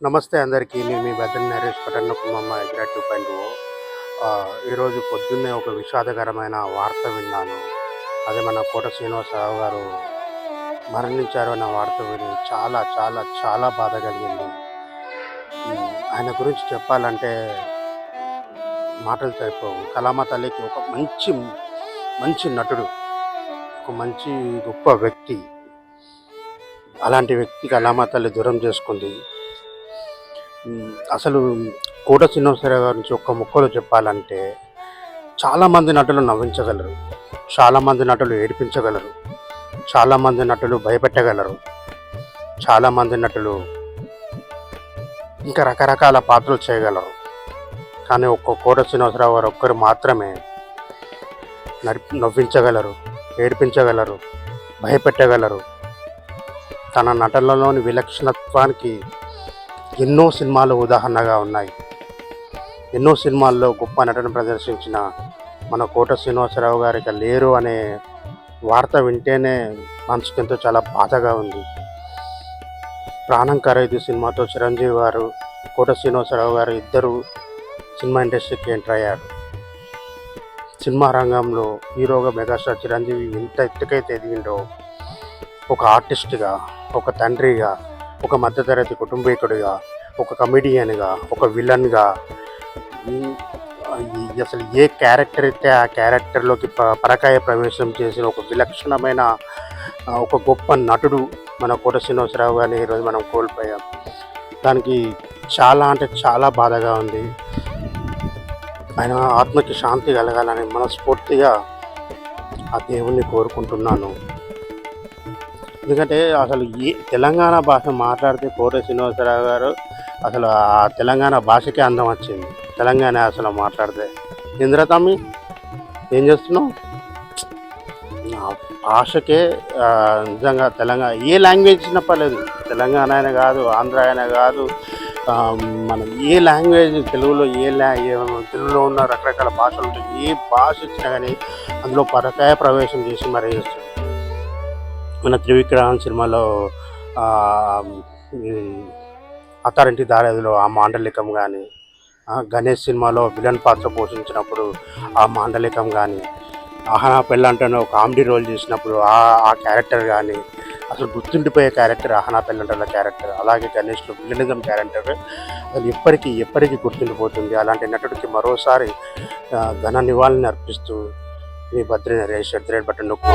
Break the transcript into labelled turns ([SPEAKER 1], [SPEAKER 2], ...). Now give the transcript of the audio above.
[SPEAKER 1] నమస్తే అందరికీ. నేను మీ బద్రి నరేష్ పట్టణకుమమ్మ ఎగ్రా 2.0. ఈరోజు పొద్దున్నే ఒక విషాదకరమైన వార్త విన్నాను. అదే మన కోట శ్రీనివాసరావు గారు మరణించారు అన్న వార్త విని చాలా చాలా చాలా బాధ కలిగింది. ఆయన గురించి చెప్పాలంటే మాటలు సరిపోవు. కళామ తల్లికి ఒక మంచి మంచి నటుడు, ఒక మంచి గొప్ప వ్యక్తి. అలాంటి వ్యక్తి కళామ తల్లి దూరం చేసుకుంది. అసలు కోట శ్రీనివాసరావు గారి నుంచి ఒక్క ముక్కలో చెప్పాలంటే చాలామంది నటులు నవ్వించగలరు, చాలామంది నటులు ఏడిపించగలరు, చాలామంది నటులు భయపెట్టగలరు, చాలామంది నటులు ఇంకా రకరకాల పాత్రలు చేయగలరు. కానీ ఒక్క కోట శ్రీనివాసరావు గారు ఒక్కరు మాత్రమే నవ్వించగలరు, ఏడిపించగలరు, భయపెట్టగలరు. తన నటనలోని విలక్షణత్వానికి ఎన్నో సినిమాలు ఉదాహరణగా ఉన్నాయి. ఎన్నో సినిమాల్లో గొప్ప నటన ప్రదర్శించిన మన కోట శ్రీనివాసరావు గారికి లేరు అనే వార్త వింటేనే మనసుకెంతో చాలా బాధగా ఉంది. ప్రాణం ఖరీదు సినిమాతో చిరంజీవి గారు, కోట శ్రీనివాసరావు గారు ఇద్దరు సినిమా ఇండస్ట్రీకి ఎంటర్ అయ్యారు. సినిమా రంగంలో హీరోగా మెగాస్టార్ చిరంజీవి ఎంత ఎత్తుకైతే ఎదిగిండో, ఒక ఆర్టిస్ట్గా, ఒక తండ్రిగా, ఒక మధ్యతరగతి కుటుంబీకుడిగా, ఒక కమెడియన్గా, ఒక విలన్గా, అసలు ఏ క్యారెక్టర్ అయితే ఆ క్యారెక్టర్లోకి పరకాయ ప్రవేశం చేసిన ఒక విలక్షణమైన ఒక గొప్ప నటుడు మన కోట శ్రీనివాసరావు గారిని ఈరోజు మనం కోల్పోయాం. దానికి చాలా అంటే చాలా బాధగా ఉంది. ఆయన ఆత్మకి శాంతి కలగాలని మనస్ఫూర్తిగా ఆ దేవుణ్ణి కోరుకుంటున్నాను. ఎందుకంటే అసలు తెలంగాణ భాష మాట్లాడితే కోట శ్రీనివాసరావు గారు అసలు ఆ తెలంగాణ భాషకే అందం వచ్చింది. తెలంగాణ అసలు మాట్లాడితే ఇంద్ర తమ్మి ఏం చేస్తున్నావు, ఆ భాషకే నిజంగా తెలంగాణ ఏ లాంగ్వేజ్ పర్లేదు, తెలంగాణ అయినా కాదు, ఆంధ్ర అయినా కాదు, మనం ఏ లాంగ్వేజ్ తెలుగులో తెలుగులో ఉన్న రకరకాల భాషలు ఉంటాయి. ఏ భాష ఇచ్చినా కానీ అందులో పరకాయ ప్రవేశం చేసి మరీ చేస్తుంది. మన త్రివిక్రమ్ సినిమాలో అత్తారింటి దారేదిలో ఆ మాండలికం కానీ, గణేష్ సినిమాలో విలన్ పాత్ర పోషించినప్పుడు ఆ మాండలికం కానీ, ఆహనా పెళ్ళంటనే ఒక కామెడీ రోల్ చేసినప్పుడు ఆ క్యారెక్టర్ కానీ, అసలు గుర్తుండిపోయే క్యారెక్టర్ ఆహనా పెళ్ళంటల క్యారెక్టర్. అలాగే గణేష్లో విలనిజం క్యారెక్టర్ అసలు ఎప్పటికీ గుర్తుండిపోతుంది. అలాంటి నటుడికి మరోసారి ఘన నివాళిని అర్పిస్తూ మీ బద్రి నరేష్ బటన్ నొక్కు.